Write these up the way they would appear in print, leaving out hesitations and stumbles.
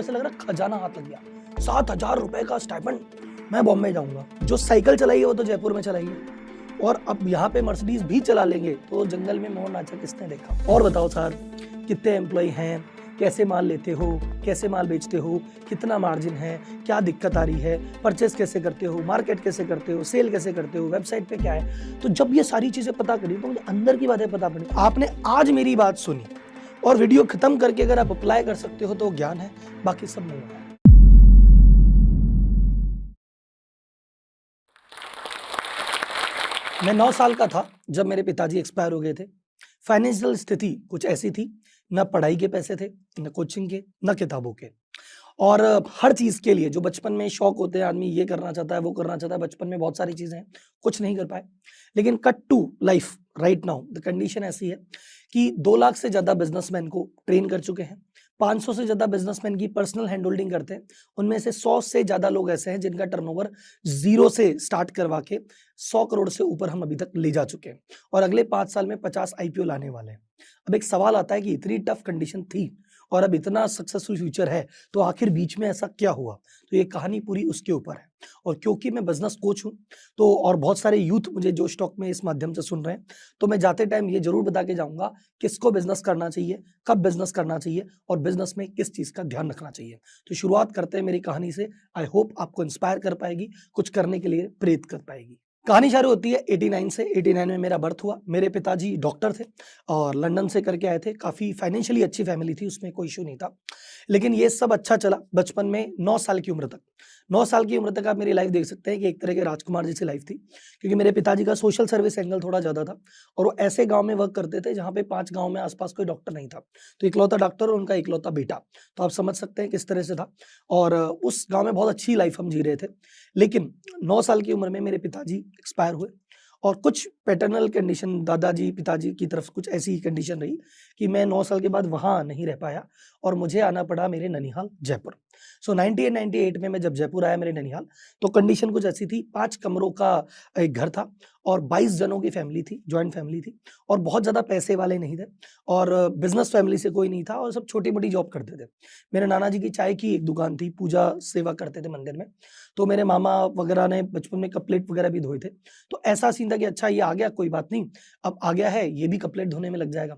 आपको ऐसा लग रहा है खजाना हाथ लग गया, 7,000 रुपए का स्टाइपेंड, मैं बॉम्बे जाऊंगा। जो साइकिल चलाई है वो तो जयपुर में चलाई है, और अब यहाँ पे मर्सिडीज भी चला लेंगे तो जंगल में मोर नाचा किसने देखा। और बताओ सर, कितने एम्प्लॉय हैं, कैसे माल लेते हो, कैसे माल बेचते हो, कितना मार्जिन है, क्या दिक्कत आ रही है, परचेस कैसे करते हो, मार्केट कैसे करते हो, सेल कैसे करते हो, वेबसाइट पे क्या है। तो जब ये सारी चीजें पता करी तो मुझे अंदर की बातें पता पड़ी। आपने आज मेरी बात सुनी और वीडियो खत्म करके अगर आप अप्लाई कर सकते हो तो ज्ञान है, बाकी सब नहीं है। मैं 9 साल का था जब मेरे पिताजी एक्सपायर हो गए थे। फाइनेंशियल स्थिति कुछ ऐसी थी, न पढ़ाई के पैसे थे, न कोचिंग के, न किताबों के। और हर चीज़ के लिए जो बचपन में शौक होते हैं, आदमी ये करना चाहता है, वो करना चाहता है, बचपन में बहुत सारी चीज़ें हैं, कुछ नहीं कर पाए। लेकिन cut to life right now, the condition ऐसी है कि 2 लाख से ज़्यादा बिज़नेसमैन को ट्रेन कर चुके हैं। 500 से ज़्यादा बिज़नेसमैन की पर्सनल हैंड होल्डिंग करते हैं। उनमें से 100 से ज़्यादा लोग ऐसे हैं जिनका टर्नओवर 0 से स्टार्ट करवा के 100 करोड़ से ऊपर हम अभी तक ले जा चुके हैं, और अगले 5 साल में 50 आईपीओ लाने वाले हैं। अब एक सवाल आता है कि इतनी टफ कंडीशन थी और अब इतना सक्सेसफुल फ्यूचर है, तो आखिर बीच में ऐसा क्या हुआ? तो ये कहानी पूरी उसके ऊपर है। और क्योंकि मैं बिज़नेस कोच हूँ, तो और बहुत सारे यूथ मुझे जोश टॉक में इस माध्यम से सुन रहे हैं, तो मैं जाते टाइम ये ज़रूर बता के जाऊँगा, किसको बिज़नेस करना चाहिए, कब बिज़नेस करना चाहिए और बिज़नेस में किस चीज़ का ध्यान रखना चाहिए। तो शुरुआत करते हैं मेरी कहानी से। आई होप आपको इंस्पायर कर पाएगी, कुछ करने के लिए प्रेरित कर पाएगी। कहानी शुरू होती है 89 से। 89 में मेरा बर्थ हुआ। मेरे पिताजी डॉक्टर थे और लंदन से करके आए थे। काफ़ी फाइनेंशियली अच्छी फैमिली थी, उसमें कोई इश्यू नहीं था। लेकिन ये सब अच्छा चला बचपन में 9 साल की उम्र तक। 9 साल की उम्र तक आप मेरी लाइफ देख सकते हैं कि एक तरह के राजकुमार जैसी लाइफ थी, क्योंकि मेरे पिताजी का सोशल सर्विस एंगल थोड़ा ज़्यादा था और वो ऐसे गाँव में वर्क करते थे जहाँ पे 5 गाँव में आस-पास कोई डॉक्टर नहीं था। तो इकलौता डॉक्टर और उनका इकलौता बेटा। तो आप समझ सकते हैं किस तरह से था, और उस गाँव में बहुत अच्छी लाइफ हम जी रहे थे। लेकिन 9 साल की उम्र में मेरे पिताजी एक्सपायर हुए और कुछ पैटर्नल कंडीशन, दादाजी पिताजी की तरफ कुछ ऐसी कंडीशन रही कि मैं 9 साल के बाद वहाँ नहीं रह पाया और मुझे आना पड़ा मेरे ननिहाल जयपुर। सो 98 में मैं जब जयपुर आया मेरे ननिहाल, तो कंडीशन कुछ ऐसी थी, 5 कमरों का एक घर था और 22 जनों की फैमिली थी, जॉइंट फैमिली थी, और बहुत ज़्यादा पैसे वाले नहीं थे और बिज़नेस फैमिली से कोई नहीं था और सब छोटी-मोटी जॉब करते थे। मेरे नाना जी की चाय की एक दुकान थी, पूजा सेवा करते थे मंदिर में। तो मेरे मामा वगैरह ने बचपन में कप प्लेट वगैरह भी धोए थे। तो ऐसा सीन था कि अच्छा ये आ गया, कोई बात नहीं, अब आ गया है, ये भी कप प्लेट धोने में लग जाएगा।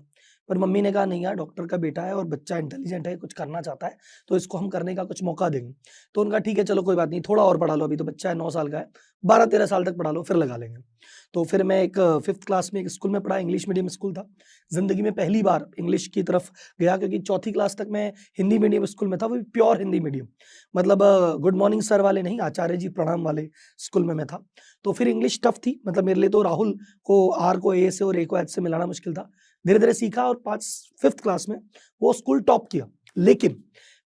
पर मम्मी ने कहा नहीं यार, डॉक्टर का बेटा है और बच्चा इंटेलिजेंट है, कुछ करना चाहता है, तो इसको हम करने का कुछ मौका देंगे। तो उनका ठीक है चलो कोई बात नहीं, थोड़ा और पढ़ा लो, अभी तो बच्चा है 9 साल का है, 12-13 साल तक पढ़ा लो फिर लगा लेंगे। तो फिर मैं एक 5th क्लास में एक स्कूल में पढ़ा, इंग्लिश मीडियम स्कूल था। ज़िंदगी में पहली बार इंग्लिश की तरफ गया, क्योंकि चौथी क्लास तक मैं हिंदी मीडियम स्कूल में था, वो भी प्योर हिंदी मीडियम। मतलब गुड मॉर्निंग सर वाले नहीं, आचार्य जी प्रणाम वाले स्कूल में मैं था। तो फिर इंग्लिश टफ थी, मतलब मेरे लिए तो राहुल को आर को ए से और ए को एच से मिलाना मुश्किल था। धीरे-धीरे सीखा और 5th क्लास में वो स्कूल टॉप किया। लेकिन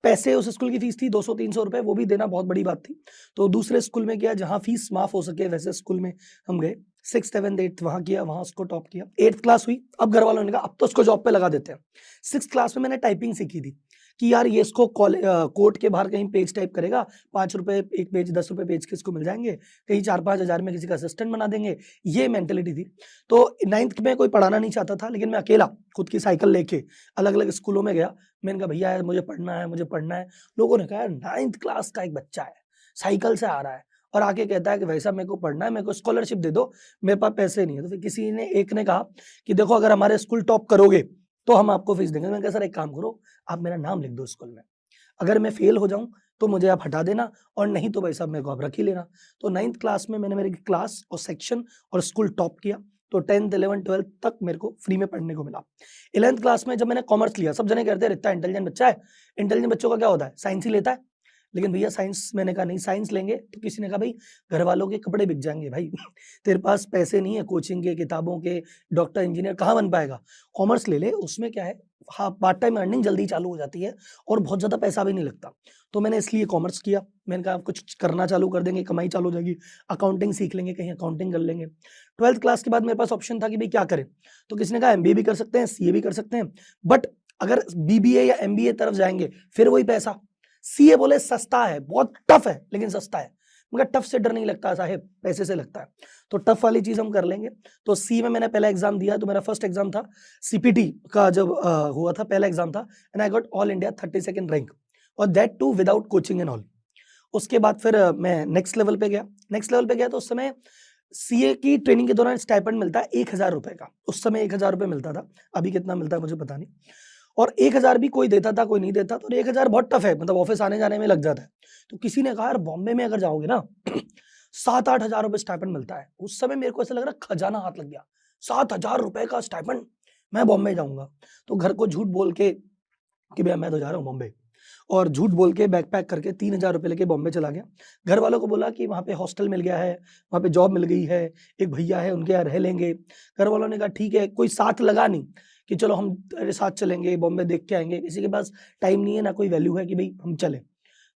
पैसे, उस स्कूल की फीस थी 200-300 रुपए, वो भी देना बहुत बड़ी बात थी। तो दूसरे स्कूल में गया जहाँ फीस माफ हो सके, वैसे स्कूल में हम गए। 6th, 7th, 8th वहाँ किया, वहाँ उसको टॉप किया। 8th क्लास हुई, अब घर वालों ने कहा अब तो उसको जॉब पे लगा देते हैं। 6th क्लास में मैंने टाइपिंग सीखी थी कि यार ये इसको कोर्ट के बाहर कहीं पेज टाइप करेगा, 5 रुपए एक पेज, 10 रुपए पेज के इसको मिल जाएंगे, कहीं 4-5 हज़ार में किसी का असिस्टेंट बना देंगे, ये मेंटेलिटी थी। तो 9th में कोई पढ़ाना नहीं चाहता था, लेकिन मैं अकेला खुद की साइकिल लेके अलग-अलग स्कूलों में गया। मैंने कहा भैया यार मुझे पढ़ना है, मुझे पढ़ना है। लोगों ने कहा यार 9th क्लास का एक बच्चा है, साइकिल से आ रहा है और आके कहता है कि भाई साहब मेरे को पढ़ना है, मेरे को स्कॉलरशिप दे दो, मेरे पास पैसे नहीं है। तो फिर किसी ने एक ने कहा कि देखो अगर हमारे स्कूल टॉप करोगे तो हम आपको फीस देंगे। मैंने कहा सर एक काम करो, आप मेरा नाम लिख दो स्कूल में, अगर मैं फेल हो जाऊं तो मुझे आप हटा देना और नहीं तो भाई साहब मेरे को आप रख ही लेना। तो 9th क्लास में मैंने मेरी क्लास और सेक्शन और स्कूल टॉप किया। तो 10th, 11th, 12th तक मेरे को फ्री में पढ़ने को मिला। 11th क्लास में जब मैंने कॉमर्स लिया, सब जने कहते हैं इतना इंटेलिजेंट बच्चा है, इंटेलिजेंट बच्चों का क्या होता है, साइंस ही लेता है। लेकिन भैया साइंस, मैंने कहा नहीं साइंस लेंगे, तो किसी ने कहा भाई घर वालों के कपड़े बिक जाएंगे भाई तेरे पास पैसे नहीं है कोचिंग के, किताबों के, डॉक्टर इंजीनियर कहाँ बन पाएगा, कॉमर्स ले ले, उसमें क्या है, हाँ पार्ट टाइम अर्निंग जल्दी चालू हो जाती है और बहुत ज़्यादा पैसा भी नहीं लगता। तो मैंने इसलिए कॉमर्स किया। मैंने कहा कुछ करना चालू कर देंगे, कमाई चालू हो जाएगी, अकाउंटिंग सीख लेंगे, कहीं अकाउंटिंग कर लेंगे। 12th क्लास के बाद मेरे पास ऑप्शन था कि भाई क्या करें, तो किसी ने कहा एमबीए भी कर सकते हैं, सीए भी कर सकते हैं, बट अगर बीबीए या एमबीए तरफ जाएंगे फिर वही पैसा। सीए बोले सस्ता है, बहुत टफ है लेकिन सस्ता है। मगर टफ से डर नहीं लगता साहेब, पैसे से लगता है। तो टफ वाली चीज हम कर लेंगे। तो सी में मैंने पहला एग्जाम दिया, तो मेरा फर्स्ट एग्जाम था सीपीटी का, जब हुआ था पहला एग्जाम था, and I got all India 32nd rank. और that too without coaching and all. उसके बाद फिर मैं नेक्स्ट लेवल पे गया तो उस समय सीए की ट्रेनिंग के दौरान स्टाइपेंड मिलता है 1000 रुपए का। उस समय 1000 रुपए मिलता था, अभी कितना मिलता है मुझे पता नहीं। और 1000 भी कोई देता था, कोई नहीं देता। तो 1000 बहुत टफ है, मतलब ऑफिस आने जाने में लग जाता है। तो किसी ने कहा यार बॉम्बे में अगर जाओगे ना 7-8 हजार रुपए स्टाइपेंड मिलता है। उस समय मेरे को ऐसा लग रहा खजाना हाथ लग गया, 7,000 रुपए का स्टाइपेंड, मैं बॉम्बे जाऊंगा। तो घर को झूठ बोल के कि भैया मैं तो जा रहा हूँ बॉम्बे, और झूठ बोल के बैग पैक करके 3000 रुपए लेके बॉम्बे चला गया। घर वालों को बोला कि वहाँ पे हॉस्टल मिल गया है, वहाँ पे जॉब मिल गई है, एक भैया है उनके यहाँ रह लेंगे। घर वालों ने कहा ठीक है, कोई साथ लगा नहीं कि चलो हम तेरे साथ चलेंगे, बॉम्बे देख के आएंगे। किसी के पास टाइम नहीं है, ना कोई वैल्यू है कि भाई हम चले।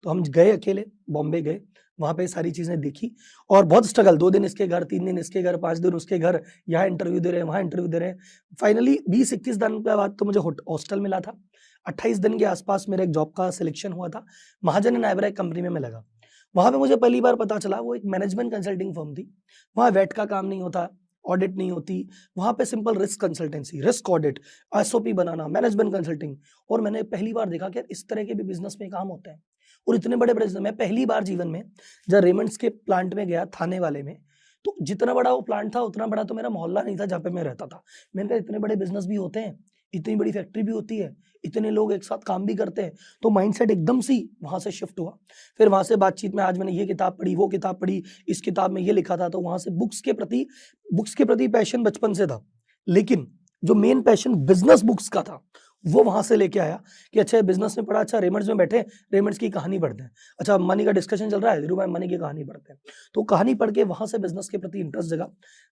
तो हम गए अकेले, बॉम्बे गए, वहाँ पे सारी चीजें देखी और बहुत स्ट्रगल, 2 दिन इसके घर, 3 दिन इसके घर, 5 दिन उसके घर, यहाँ इंटरव्यू दे रहे हैं, वहाँ इंटरव्यू दे रहे हैं। फाइनली 20-21 दिन के बाद तो मुझे हॉस्टल मिला था। 28 दिन के आसपास मेरे एक जॉब का सिलेक्शन हुआ था, महाजन एंड आइब्रा एक कंपनी में मैं लगा। वहाँ पे मुझे पहली बार पता चला, वो एक मैनेजमेंट कंसल्टिंग फर्म थी। वहाँ वेट का काम नहीं होता, ऑडिट नहीं होती, वहाँ पे simple risk consultancy, risk audit, SOP बनाना, मैनेजमेंट कंसल्टिंग। और मैंने पहली बार देखा कि यार इस तरह के भी बिजनेस में काम होते हैं, और इतने बड़े बड़े। मैं पहली बार जीवन में जब रेमंड्स के प्लांट में गया, थाने वाले में, तो जितना बड़ा वो प्लांट था उतना बड़ा तो मेरा मोहल्ला नहीं था जहाँ पे मैं रहता था। मैंने कहा इतने बड़े बिजनेस भी होते हैं, इतनी बड़ी फैक्ट्री भी होती है, इतने लोग एक साथ काम भी करते हैं। तो माइंडसेट एकदम से वहां से शिफ्ट हुआ। फिर वहां से बातचीत में आज मैंने ये किताब पढ़ी, वो किताब पढ़ी, इस किताब में ये लिखा था। तो वहां से बुक्स के प्रति पैशन बचपन से था, लेकिन जो मेन पैशन बिजनेस बुक्स का था वो वहां से लेके आया कि अच्छा बिजनेस में पढ़ा, अच्छा रेमंड्स में बैठे, रेमंड्स की कहानी पढ़ते हैं, अच्छा मनी का डिस्कशन चल रहा है, धीरू भाई मनी की कहानी पढ़ते हैं। तो कहानी पढ़ के वहां से बिजनेस के प्रति इंटरेस्ट जगा।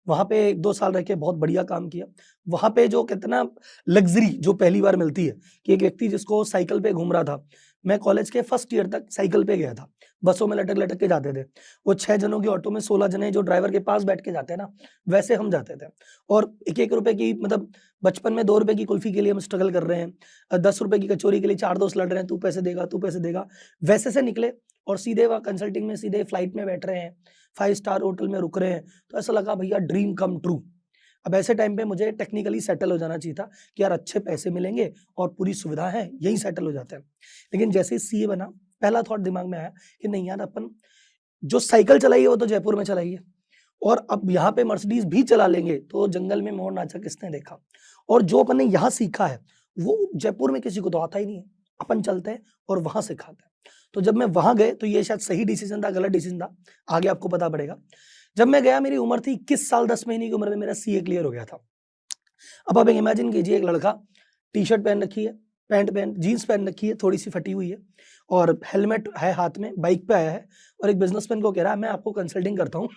वहां पे 1-2 साल रह के बहुत बढ़िया काम किया। वहां पे जो कितना लग्जरी जो पहली बार मिलती है कि एक व्यक्ति जिसको साइकिल पे घूम रहा था, मैं कॉलेज के फर्स्ट ईयर तक साइकिल पे गया था, बसों में लटक लटक के जाते थे। वो 6 जनों की ऑटो में 16 जने जो ड्राइवर के पास बैठ के जाते हैं ना, वैसे हम जाते थे। और 1-1 रुपए की, मतलब बचपन में 2 रुपए की कुल्फी के लिए हम स्ट्रगल कर रहे हैं, 10 रुपए की कचौरी के लिए 4 दोस्त लड़ रहे हैं, तू पैसे देगा, तू पैसे देगा। वैसे से निकले और सीधे वहाँ कंसल्टिंग में सीधे फ्लाइट में बैठ रहे हैं, 5 स्टार होटल में रुक रहे हैं। तो ऐसा लगा भैया ड्रीम कम ट्रू। अब ऐसे टाइम पे मुझे टेक्निकली सेटल हो जाना चाहिए था कि यार अच्छे पैसे मिलेंगे और पूरी सुविधा है, यही सेटल हो जाते हैं। लेकिन जैसे ही सीए बना, पहला थॉट दिमाग में आया कि नहीं यार, अपन जो साइकिल चलाई है वो तो जयपुर में चलाई है, और अब यहाँ पे मर्सिडीज भी चला लेंगे तो जंगल में मोर नाचा किसने देखा। और जो अपन ने यहाँ सीखा है वो जयपुर में किसी को तो आता ही नहीं है, अपन चलते हैं और वहां से खाते हैं। तो जब मैं वहां गए तो ये शायद सही डिसीजन था, गलत डिसीजन था, आगे आपको पता पड़ेगा। जब मैं गया मेरी उम्र थी 21 साल, 10 महीने की उम्र में मेरा सीए क्लियर हो गया था। अब आप इमेजिन कीजिए, एक लड़का टी शर्ट पहन रखी है, पैंट जीन्स पहन रखी है, थोड़ी सी फटी हुई है, और हेलमेट है हाथ में, बाइक पे आया है, और एक बिजनेसमैन को कह रहा है मैं आपको कंसल्टिंग करता हूँ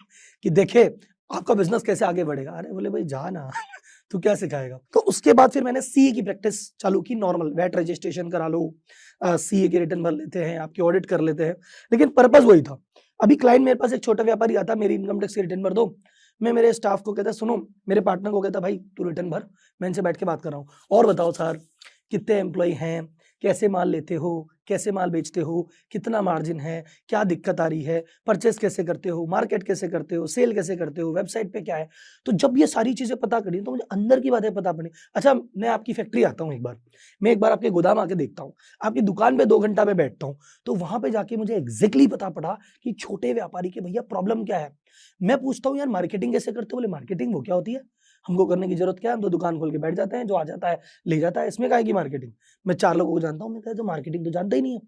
कि देखे आपका बिजनेस कैसे आगे बढ़ेगा। अरे बोले भाई जा ना तू क्या सिखाएगा। तो उसके बाद फिर मैंने सीए की प्रैक्टिस चालू की, नॉर्मल वैट रजिस्ट्रेशन करा लो, सीए के रिटर्न भर लेते हैं, आपके ऑडिट कर लेते हैं, लेकिन पर्पज वही था। अभी क्लाइंट मेरे पास एक छोटा व्यापारी आता, मेरी इनकम टैक्स की रिटर्न भर दो, मैं मेरे स्टाफ को कहता सुनो, मेरे पार्टनर को कहता भाई तू रिटर्न भर, मैं इनसे बैठ के बात कर रहा हूँ, और बताओ सर कितने एम्प्लॉय हैं, कैसे माल लेते हो, कैसे माल बेचते हो, कितना मार्जिन है, क्या दिक्कत आ रही है, परचेस कैसे करते हो, मार्केट कैसे करते हो, सेल कैसे करते हो, वेबसाइट पे क्या है। तो जब ये सारी चीजें पता करी तो मुझे अंदर की बातें पता पड़ी। अच्छा मैं आपकी फैक्ट्री आता हूँ एक बार, मैं एक बार आपके गोदाम आके देखता हूँ, आपकी दुकान पे 2 घंटा में बैठता हूँ, तो वहां पे जाके मुझे एग्जैक्टली पता पड़ा कि छोटे व्यापारी के भैया प्रॉब्लम क्या है। मैं पूछता हूँ यार मार्केटिंग कैसे करते हो, बोले मार्केटिंग वो क्या होती है, हमको करने की जरूरत क्या है, हम तो दुकान खोल के बैठ जाते हैं, जो आ जाता है ले जाता है, इसमें क्या है की मार्केटिंग। मैं 4 लोगों को जानता हूँ, मैं कहा तो मार्केटिंग तो जानता ही नहीं है,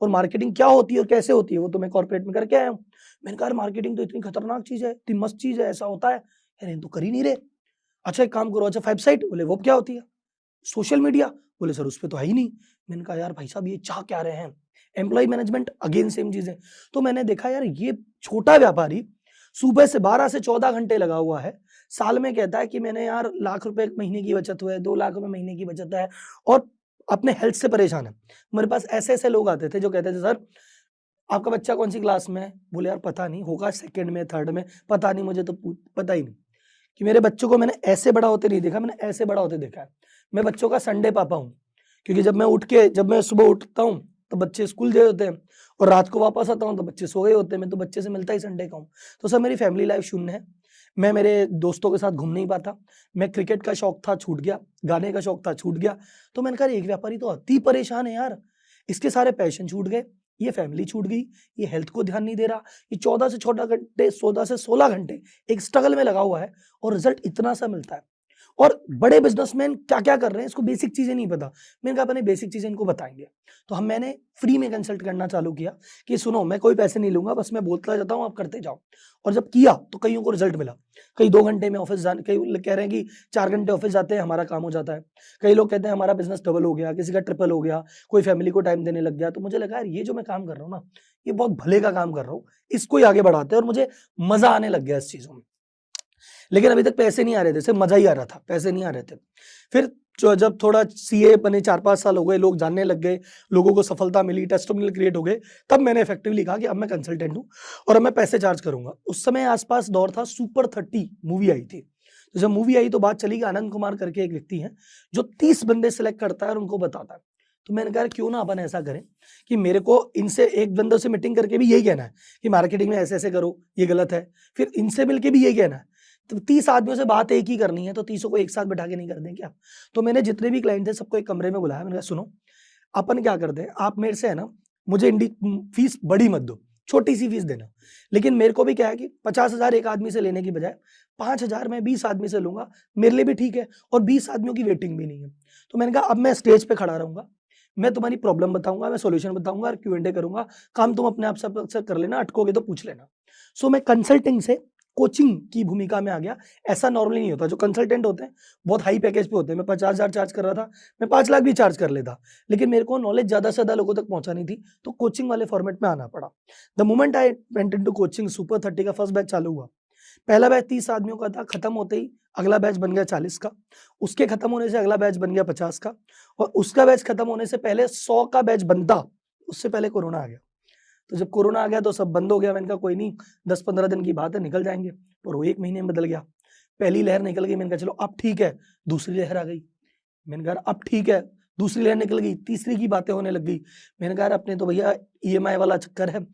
और मार्केटिंग क्या होती है और कैसे होती है वो तो मैं कॉर्पोरेट में करके आया हूँ। मैंने कहा मार्केटिंग तो इतनी खतरनाक चीज है, इतनी मस्त चीज है, ऐसा होता है, यार तो कर ही नहीं रहे। अच्छा एक काम करो, अच्छा वेबसाइट, बोले वो क्या होती है, सोशल मीडिया, बोले सर उस पर तो है ही नहीं। मैंने कहा यार भाई साहब ये चाह क्या रहे हैं, एम्प्लॉय मैनेजमेंट अगेन सेम चीज है। तो मैंने देखा यार ये छोटा व्यापारी सुबह से 12 से 14 घंटे लगा हुआ है, साल में कहता है कि मैंने यार लाख रुपए महीने की बचत हुआ है, 2 लाख रुपए महीने की बचत है, और अपने हेल्थ से परेशान है। मेरे पास ऐसे ऐसे लोग आते थे जो कहते थे सर आपका बच्चा कौन सी क्लास में है, बोले यार पता नहीं, होगा सेकंड में, थर्ड में, पता नहीं, मुझे तो पता ही नहीं। कि मेरे बच्चों को मैंने ऐसे बड़ा होते नहीं देखा, मैंने ऐसे बड़ा होते देखा है। मैं बच्चों का संडे पापा हूँ, क्योंकि जब मैं सुबह उठता हूँ तो बच्चे स्कूल गए होते हैं, और रात को वापस आता हूँ तो बच्चे सो गए होते हैं, मैं तो बच्चे से मिलता ही संडे का हूँ। तो सर मेरी फैमिली लाइफ शून्य है, मैं मेरे दोस्तों के साथ घूम नहीं पाता, मैं क्रिकेट का शौक था छूट गया, गाने का शौक था छूट गया। तो मैंने कहा एक व्यापारी तो अति परेशान है यार, इसके सारे पैशन छूट गए, ये फैमिली छूट गई, ये हेल्थ को ध्यान नहीं दे रहा, ये 14 से 16 घंटे एक स्ट्रगल में लगा हुआ है और रिजल्ट इतना सा मिलता है। और बड़े बिजनेसमैन क्या-क्या कर रहे हैं, इसको बेसिक चीज़ें नहीं पता। मैंने कहा अपने बेसिक चीज़ें इनको बताएँगे। तो मैंने फ्री में कंसल्ट करना चालू किया कि सुनो मैं कोई पैसे नहीं लूँगा, बस मैं बोलता जाता हूँ, आप करते जाओ। और जब किया तो कईयों को रिजल्ट मिला। कई 2 घंटे में ऑफ़िस जाने, कई लोग कह रहे हैं कि 4 घंटे ऑफ़िस जाते हैं, हमारा काम हो जाता है। कई लोग कहते हैं हमारा बिज़नेस डबल हो गया, किसी का ट्रिपल हो गया, कोई फैमिली को टाइम देने लग गया। तो मुझे लगा यार ये जो मैं काम कर रहा हूँ ना, ये बहुत भले का काम कर रहा हूँ, इसको ही आगे बढ़ाते हैं और मुझे मज़ा आने लग गया इस चीज़ों में। लेकिन अभी तक पैसे नहीं आ रहे थे, सिर्फ मज़ा ही आ रहा था, पैसे नहीं आ रहे थे। फिर जब थोड़ा सीए बने 4-5 साल हो गए, लोग जानने लग गए, लोगों को सफलता मिली, टेस्टिमोनियल क्रिएट हो गए, तब मैंने इफेक्टिवली कहा कि अब मैं कंसल्टेंट हूँ और अब मैं पैसे चार्ज करूँगा। उस समय आस-पास दौर था, सुपर 30 मूवी आई थी। तो जब मूवी आई तो बात चली कि आनंद कुमार करके एक व्यक्ति हैं, जो 30 बंदे सेलेक्ट करता है और उनको बताता है। तो मैंने कहा क्यों ना अपन ऐसा करें कि मेरे को इनसे एक बंदों से मीटिंग करके भी यही कहना है कि मार्केटिंग में ऐसे-ऐसे करो, ये गलत है। फिर इनसे मिलके भी यही कहना है। तो 30 आदमियों से बात एक ही करनी है, तो 30 को एक साथ बैठा के नहीं कर दें क्या? तो मैंने जितने भी क्लाइंट थे सबको एक कमरे में बुलाया, मैंने कहा सुनो, अपन क्या करते हैं, आप मेरे से है ना, मुझे फीस बड़ी मत दो, छोटी-सी फीस देना। लेकिन मेरे को भी क्या है कि 50,000 एक आदमी से लेने की बजाय 5,000 मैं 20 आदमी से लूँगा, मेरे लिए भी ठीक है और 20 आदमियों की वेटिंग भी नहीं है। तो मैंने कहा अब मैं स्टेज पे खड़ा रहूँगा, मैं तुम्हारी प्रॉब्लम बताऊँगा, मैं सॉल्यूशन बताऊँगा और क्यू एंड ए करूँगा, काम तुम अपने आप से कर लेना, अटकोगे तो पूछ लेना। सो मैं कंसल्टिंग से कोचिंग की भूमिका में आ गया। ऐसा नॉर्मली नहीं होता, जो कंसल्टेंट होते हैं बहुत हाई पैकेज पे होते हैं। मैं 50,000 चार्ज कर रहा था, मैं 5 लाख भी चार्ज कर लेता, लेकिन मेरे को नॉलेज ज़्यादा से ज़्यादा लोगों तक पहुँचानी थी, तो कोचिंग वाले फॉर्मेट में आना पड़ा। The moment I went into coaching, super 30 का फर्स्ट बैच चालू हुआ। पहला बैच 30 आदमियों का था, खत्म होते ही अगला बैच बन गया 40 का, उसके खत्म होने से अगला बैच बन गया 50 का और उसका बैच खत्म होने से पहले 100 का बैच बनता, उससे पहले कोरोना आ गया। तो जब कोरोना आ गया तो सब बंद हो गया। मैंने कहा कोई नहीं, 10-15 दिन की बात है, निकल जाएँगे। और वो 1 महीने में बदल गया। पहली लहर निकल गई, मैंने कहा चलो अब ठीक है, दूसरी लहर आ गई। मैंने कहा अब ठीक है, दूसरी लहर निकल गई, तीसरी की बातें होने लग गई। मैंने कहा यार अपने तो भैया ईएमआई वाला चक्कर है,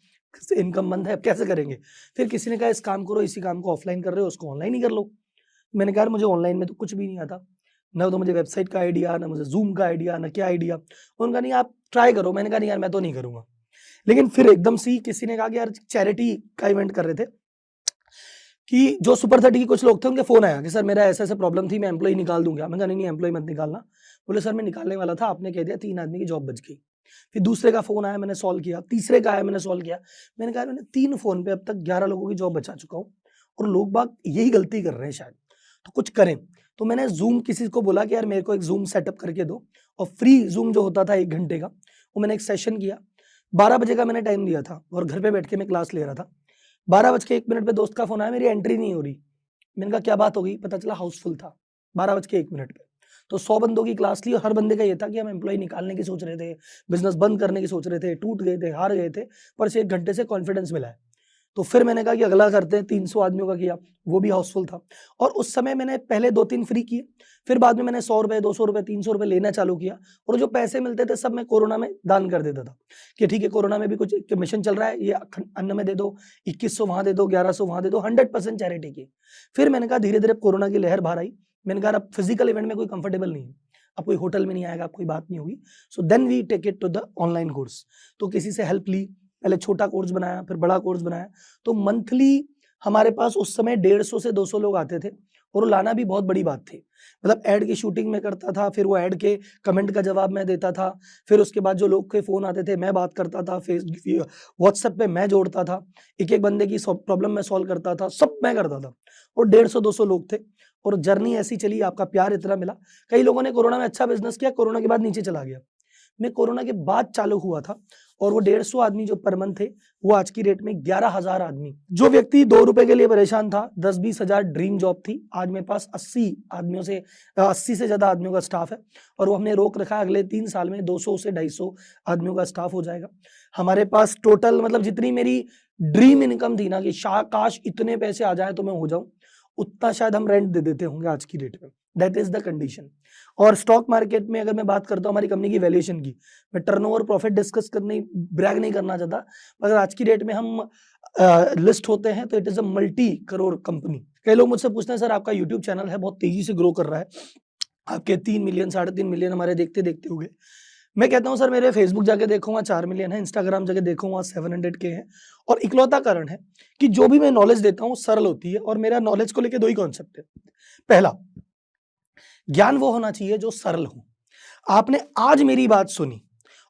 इनकम बंद है, अब कैसे करेंगे? फिर किसी ने कहा इस काम करो, इसी काम को ऑफलाइन कर रहे हो, उसको ऑनलाइन ही कर लो। मैंने कहा यार मुझे ऑनलाइन में तो कुछ भी नहीं आता। ना तो मुझे वेबसाइट का आइडिया, ना मुझे ज़ूम का आइडिया, ना क्या आइडिया। उन्होंने कहा नहीं आप ट्राई करो। मैंने कहा नहीं यार मैं तो नहीं करूँगा। लेकिन फिर एकदम से ही किसी ने कहा कि यार चैरिटी का इवेंट कर रहे थे कि जो सुपर 30 के कुछ लोग थे, उनके फ़ोन आया कि सर मेरा ऐसे-ऐसे प्रॉब्लम थी, मैं एम्प्लॉयी निकाल दूँ क्या? मैंने कहा नहीं, नहीं एम्प्लॉयी मत निकालना। बोले सर मैं निकालने वाला था, आपने कह दिया 3 आदमी की जॉब बच गई। फिर दूसरे का फ़ोन आया, मैंने सॉल्व किया, तीसरे का आया, मैंने सॉल्व किया। मैंने कहा मैंने 3 फ़ोन पे अब तक 11 लोगों की जॉब बचा चुका हूँ और लोग बाग यही गलती कर रहे हैं शायद, तो कुछ करें। तो मैंने ज़ूम किसी को बोला कि यार मेरे को एक ज़ूम सेटअप करके दो और फ्री ज़ूम जो होता था 1 घंटे का, वो मैंने एक सेशन किया। 12 बजे का मैंने टाइम दिया था और घर पे बैठ के मैं क्लास ले रहा था। 12 बज के 1 मिनट पे दोस्त का फ़ोन आया, मेरी एंट्री नहीं हो रही। मैंने कहा क्या बात हो गई? पता चला हाउसफुल था, 12 बज के 1 मिनट पे। तो 100 बंदों की क्लास ली और हर बंदे का ये था कि हम एम्प्लॉयी निकालने की सोच रहे थे, बिज़नेस बंद करने की सोच रहे थे, टूट गए थे, हार गए थे, पर से 1 घंटे से कॉन्फिडेंस मिला है। तो फिर मैंने कहा कि अगला करते हैं, 300 आदमियों का किया, वो भी हाउसफुल था। और उस समय मैंने पहले 2-3 फ्री किए, फिर बाद में मैंने ₹100, ₹200, ₹300 लेना चालू किया और जो पैसे मिलते थे सब मैं कोरोना में दान कर देता था, कि ठीक है कोरोना में भी कुछ एक मिशन चल रहा है, ये अन्न में दे दो, 2100 वहाँ दे दो, 1100 वहाँ दे दो, 100% चैरिटी की। फिर मैंने कहा धीरे-धीरे कोरोना की लहर बाहर आई, मैंने कहा अब फिजिकल इवेंट में कोई कंफर्टेबल नहीं है, अब कोई होटल में नहीं आएगा, अब कोई बात नहीं होगी। So then we take it to the online course. तो किसी से हेल्प ली, पहले छोटा कोर्स बनाया, फिर बड़ा कोर्स बनाया। तो मंथली हमारे पास उस समय 150 से 200 लोग आते थे और वो लाना भी बहुत बड़ी बात थी। मतलब ऐड की शूटिंग मैं करता था, फिर वो ऐड के कमेंट का जवाब मैं देता था, फिर उसके बाद जो लोग के फ़ोन आते थे मैं बात करता था, व्हाट्सएप पे मैं जोड़ता था, एक-एक बंदे की प्रॉब्लम मैं सॉल्व करता था, सब मैं करता था और 150-200 लोग थे और जर्नी ऐसी चली, आपका प्यार इतना मिला। कई लोगों ने कोरोना में अच्छा बिज़नेस किया, कोरोना के बाद नीचे चला गया। मैं कोरोना के बाद चालू हुआ था और वो 150 आदमी जो पर मंथ थे, वो आज की डेट में 11,000 आदमी। जो व्यक्ति ₹2 के लिए परेशान था, 10-20 हज़ार ड्रीम जॉब थी, आज मेरे पास 80 से ज़्यादा आदमियों का स्टाफ है और वो हमने रोक रखा है अगले 3 साल में 200 से 250 आदमियों का स्टाफ हो जाएगा। हमारे पास टोटल मतलब जितनी मेरी ड्रीम इनकम थी ना कि काश इतने पैसे आ जाएँ तो मैं हो जाऊँ, उतना शायद हम रेंट दे देते होंगे आज की डेट में। That is the condition. और स्टॉक मार्केट में अगर मैं बात करता हूँ हमारी कंपनी की वैल्यूएशन की, मैं टर्नओवर प्रॉफिट डिस्कस करने ब्रैग नहीं करना चाहता, मगर आज की डेट में हम लिस्ट होते हैं तो it is a multi crore company. कई लोग मुझसे पूछते हैं सर आपका यूट्यूब चैनल है बहुत तेज़ी से ग्रो कर रहा है, आपके 3 मिलियन, 3.5 मिलियन हमारे देखते-देखते हो गए। मैं कहता हूँ सर मेरे फेसबुक जाके देखो वहाँ 4 मिलियन है, इंस्टाग्राम जाके देखो वहाँ 700 के हैं। और इकलौता कारण है कि जो भी मैं नॉलेज देता हूँ सरल होती है, और मेरा नॉलेज को लेके 2 ही कॉन्सेप्ट है। पहला, ज्ञान वो होना चाहिए जो सरल हो। आपने आज मेरी बात सुनी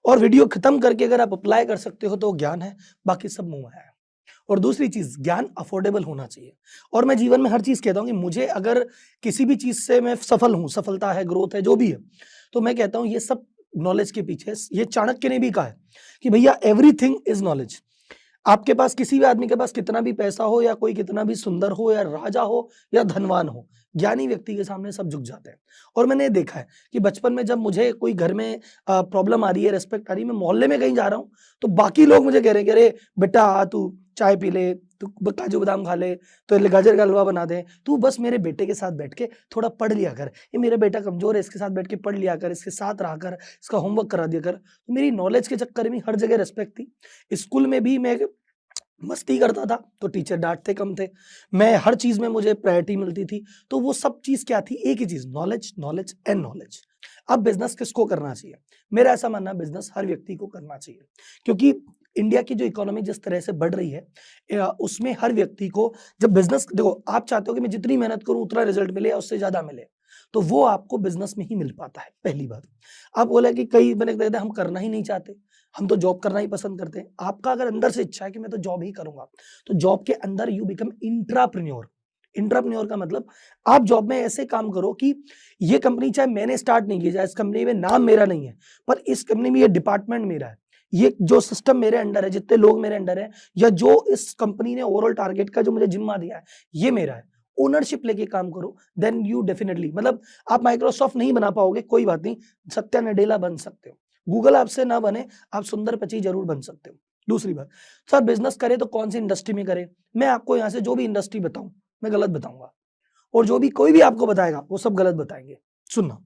और वीडियो खत्म करके अगर आप अप्लाई कर सकते हो तो ज्ञान है, बाकी सब मुँह माया है। और दूसरी चीज, ज्ञान अफोर्डेबल होना चाहिए। और मैं जीवन में हर चीज कहता हूँ कि मुझे अगर किसी भी चीज से मैं सफल हूं, सफलता है, ग्रोथ है, जो भी है, तो मैं कहता हूँ ये सब नॉलेज के पीछे। ये चाणक्य ने भी कहा है कि भैया एवरीथिंग इज नॉलेज। आपके पास किसी भी आदमी के पास कितना भी पैसा हो, या कोई कितना भी सुंदर हो, या राजा हो, या धनवान हो, ज्ञानी व्यक्ति के सामने सब झुक जाते हैं। और मैंने ये देखा है कि बचपन में जब मुझे कोई घर में प्रॉब्लम आ रही है, रेस्पेक्ट आ रही है, मैं मोहल्ले में कहीं जा रहा हूँ, तो बाकी लोग मुझे कह रहे हैं कि अरे बेटा आ तू चाय पी ले, तू काजू बादाम खा ले, तो गाजर का हलवा बना दे, तू बस मेरे बेटे के साथ बैठ के थोड़ा पढ़ लिया कर, ये मेरा बेटा कमजोर है, इसके साथ बैठ के पढ़ लिया कर, इसके साथ रहा कर, इसका होमवर्क करा दिया कर। तो मेरी नॉलेज के चक्कर में हर जगह रेस्पेक्ट थी। स्कूल में भी मैं मस्ती करता था तो टीचर डांटते कम थे। मैं हर चीज में मुझे प्रायोरिटी मिलती थी। तो वो सब चीज क्या थी? एक ही चीज, नॉलेज, नॉलेज एंड नॉलेज। अब बिजनेस किसको करना चाहिए? मेरा ऐसा मानना है बिजनेस हर व्यक्ति को करना चाहिए, क्योंकि इंडिया की जो इकोनॉमी जिस तरह से बढ़ रही है, उसमें हर व्यक्ति को जब बिजनेस, देखो आप चाहते हो कि मैं जितनी मेहनत करूं उतना रिजल्ट मिले या उससे ज्यादा मिले, तो वो आपको बिजनेस में ही मिल पाता है। पहली बात। आप बोला कि कई मैंने कहते हैं हम करना ही नहीं चाहते, हम तो जॉब करना ही पसंद करते हैं। आपका अगर अंदर से इच्छा है कि मैं तो जॉब ही करूंगा, तो जॉब के अंदर यू बिकम इंट्राप्रेन्योर। इंट्राप्रेन्योर का मतलब आप जॉब में ऐसे काम करो कि ये कंपनी चाहे मैंने स्टार्ट नहीं की, चाहे इस कंपनी में नाम मेरा नहीं है, पर इस कंपनी में ये डिपार्टमेंट मेरा है, ये जो सिस्टम मेरे अंडर है, जितने लोग मेरे अंडर है, या जो इस कंपनी ने ओवरऑल टारगेट का जो मुझे जिम्मा दिया है, ये मेरा है। ओनरशिप लेके काम करो, देन यू डेफिनेटली, मतलब आप माइक्रोसॉफ्ट नहीं बना पाओगे, कोई बात नहीं, सत्या नडेला बन सकते हो। गूगल आपसे ना बने, आप सुंदर पिचाई जरूर बन सकते हो। दूसरी बात, सर बिजनेस करे तो कौन सी इंडस्ट्री में करे? मैं आपको यहाँ से जो भी इंडस्ट्री बताऊं, मैं गलत बताऊंगा, और जो भी कोई भी आपको बताएगा वो सब गलत बताएंगे। सुनना,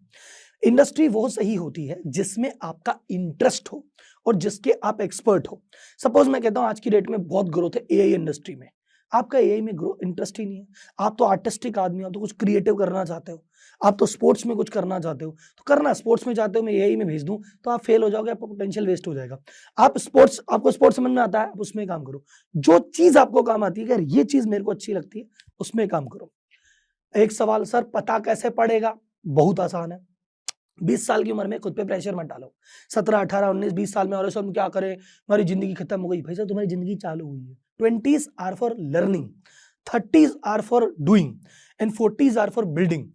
इंडस्ट्री वो सही होती है जिसमें आपका इंटरेस्ट हो और जिसके आप एक्सपर्ट हो। सपोज मैं कहता हूं आज की डेट में बहुत ग्रोथ है एआई इंडस्ट्री में, आपका एआई में ग्रो इंटरेस्ट ही नहीं है, आप तो आर्टिस्टिक आदमी हो, आप तो कुछ क्रिएटिव करना चाहते हो, आप तो स्पोर्ट्स में कुछ करना चाहते हो, तो करना, स्पोर्ट्स में चाहते हो मैं एआई में भेज दूं, तो आप फेल हो जाओगे, आपका पोटेंशियल वेस्ट हो जाएगा। आपको स्पोर्ट्स समझ में आता है, आप उसमें काम करो। जो चीज आपको काम आती है, अगर ये चीज मेरे को अच्छी लगती है, उसमें काम करो। एक सवाल, सर पता कैसे पड़ेगा? बहुत आसान है। 20 साल की उम्र में खुद पे प्रेशर मत डालो। 17, 18, 19, 20 साल में, और हम क्या करें, हमारी जिंदगी खत्म हो गई। भाई साहब तुम्हारी जिंदगी चालू हुई है। 20s are for learning, 30s are for doing, and 40s are for building.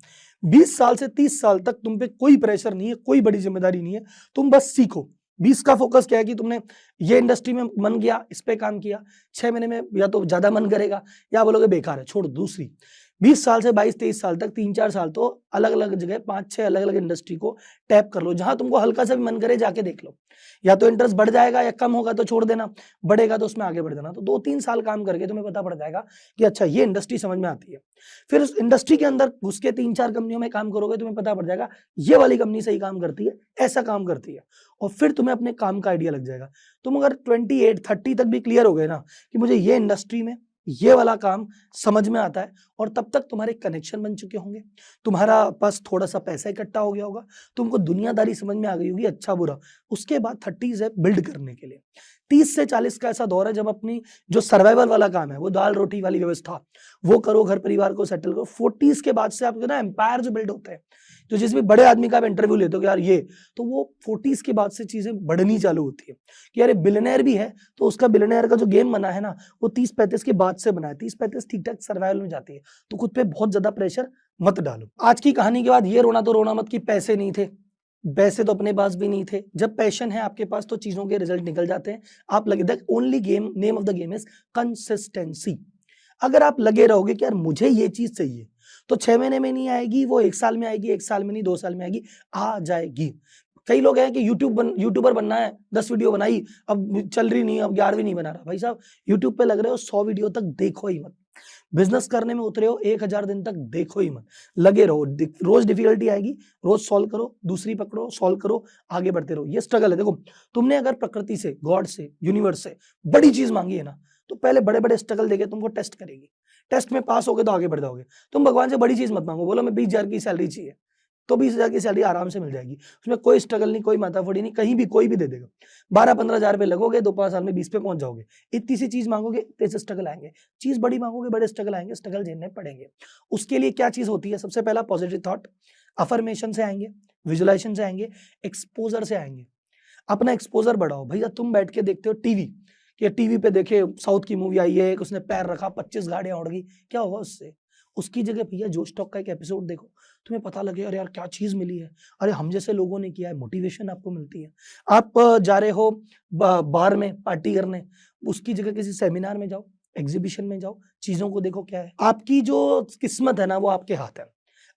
20 साल से 30 साल तक तुम पे कोई प्रेशर नहीं है, कोई बड़ी जिम्मेदारी नहीं है, तुम बस सीखो। 20 का फोकस क्या है कि तुमने ये इंडस्ट्री में मन गया, इस पे काम किया, 6 महीने में या तो ज्यादा मन करेगा या बोलोगे बेकार है, छोड़। दूसरी, 20 साल से 22-23 साल तक 3-4 साल तो अलग अलग जगह 5-6 अलग अलग इंडस्ट्री को टैप कर लो, जहां तुमको हल्का सा भी मन करे जाके देख लो। या तो इंटरेस्ट बढ़ जाएगा, या कम होगा तो छोड़ देना, बढ़ेगा तो उसमें आगे बढ़ जाना। तो 2-3 साल काम करके तुम्हें पता पड़ जाएगा कि अच्छा ये इंडस्ट्री समझ में आती है। फिर उस इंडस्ट्री के अंदर घुस के 3-4 कंपनियों में काम करोगे, तुम्हें पता पड़ जाएगा ये वाली कंपनी सही काम करती है, ऐसा काम करती है, और फिर तुम्हें अपने काम का आइडिया लग जाएगा। तुम अगर 28-30 तक भी क्लियर हो गए ना कि मुझे ये इंडस्ट्री में ये वाला काम समझ में आता है, और तब तक तुम्हारे कनेक्शन बन चुके होंगे, तुम्हारा पास थोड़ा सा पैसा इकट्ठा हो गया होगा, तुमको दुनियादारी समझ में आ गई होगी, अच्छा बुरा। उसके बाद 30s है बिल्ड करने के लिए। 30 से 40 का ऐसा दौर है जब अपनी जो सर्वाइवल वाला काम है, वो दाल रोटी वाली व्यवस्था, वो करो, घर परिवार को सेटल करो। 40s के बाद से आपके ना एम्पायर जो बिल्ड होते हैं, तो जिस भी बड़े आदमी का आप इंटरव्यू लेते हो कि यार ये, तो वो 40s के बाद से चीजें बढ़नी चालू होती है कि यार बिलियनर भी है, तो उसका बिलियनर का जो गेम बना है ना, वो 30-35 के बाद से बना है। 30-35 ठीक ठाक सर्वाइवल में जाती है, तो खुद पे बहुत ज्यादा प्रेशर मत डालो। आज की कहानी के बाद ये रोना तो रोना मत कि पैसे नहीं थे, पैसे तो अपने पास भी नहीं थे। जब पैशन है आपके पास तो चीजों के रिजल्ट निकल जाते हैं। आप लगे, the only game, name of the game is consistency. अगर आप लगे रहोगे कि यार मुझे ये चीज चाहिए, तो 6 महीने में नहीं आएगी, वो 1 साल में आएगी, 1 साल में नहीं 2 साल में आएगी, आ जाएगी। कई लोग हैं कि यूट्यूबर बनना है, 10 वीडियो बनाई, अब चल रही नहीं, अब 11वीं नहीं बना रहा। भाई साहब यूट्यूब पे लग रहे हो, 100 वीडियो तक देखो ही मत। बिजनेस करने में उतरे हो, 1000 दिन तक देखो ही मत, लगे रहो। रोज डिफिकल्टी आएगी, रोज सॉल्व करो, दूसरी पकड़ो, सॉल्व करो, आगे बढ़ते रहो। ये स्ट्रगल है। देखो तुमने अगर प्रकृति से, गॉड से, यूनिवर्स से बड़ी चीज मांगी है ना, तो पहले बड़े बड़े स्ट्रगल देके तुमको टेस्ट करेगी। टेस्ट में पास हो गए तो आगे बढ़ जाओगे। तुम भगवान से बड़ी चीज मत मांगो, बोलो मैं 20,000 की सैलरी चाहिए, तो 20,000 की सैलरी आराम से मिल जाएगी। उसमें कोई स्ट्रगल नहीं, कोई माथाफोड़ी नहीं, कहीं भी कोई भी दे देगा। 12-15 हज़ार रुपए लगोगे, 2-5 साल में 20 पे पहुंच जाओगे। इतनी सी चीज मांगोगे, इतने से स्ट्रगल आएंगे। चीज बड़ी मांगोगे, बड़े स्ट्रगल आएंगे, स्ट्रगल झेलने पड़ेंगे। उसके लिए क्या चीज होती है? सबसे पहला पॉजिटिव थॉट, अफर्मेशन से आएंगे, विजुअलाइजेशन से आएंगे, एक्सपोजर से आएंगे। अपना एक्सपोजर बढ़ाओ। भैया तुम बैठ के देखते हो टीवी, कि टीवी पे देखे साउथ की मूवी आई है, उसने पैर रखा 25 गाड़ियां उड़ गई, क्या होगा उससे? उसकी जगह भैया जोश टॉक का एक एपिसोड देखो, तुम्हें पता लगे अरे यार क्या चीज मिली है, अरे हम जैसे लोगों ने किया है, मोटिवेशन आपको मिलती है। आप जा रहे हो बार में पार्टी करने, उसकी जगह किसी सेमिनार में जाओ, एग्जीबिशन में जाओ, चीजों को देखो क्या है। आपकी जो किस्मत है ना, वो आपके हाथ है।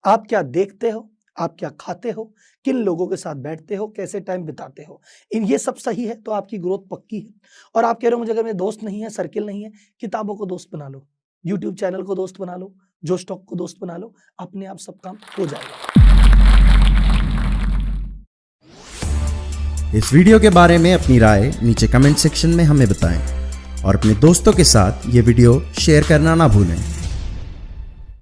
आप क्या देखते हो, आप क्या खाते हो, किन लोगों के साथ बैठते हो, कैसे टाइम बिताते हो, इन ये सब सही है तो आपकी ग्रोथ पक्की है। और आप कह रहे हो मुझे अगर मेरे दोस्त नहीं है, सर्किल नहीं है, किताबों को दोस्त बना लो, यूट्यूब चैनल को दोस्त बना लो, जोश टॉक को दोस्त बना लो, अपने आप सब काम हो जाएगा। इस वीडियो के बारे में अपनी राय नीचे कमेंट सेक्शन में हमें बताएं और अपने दोस्तों के साथ ये वीडियो शेयर करना ना भूलें।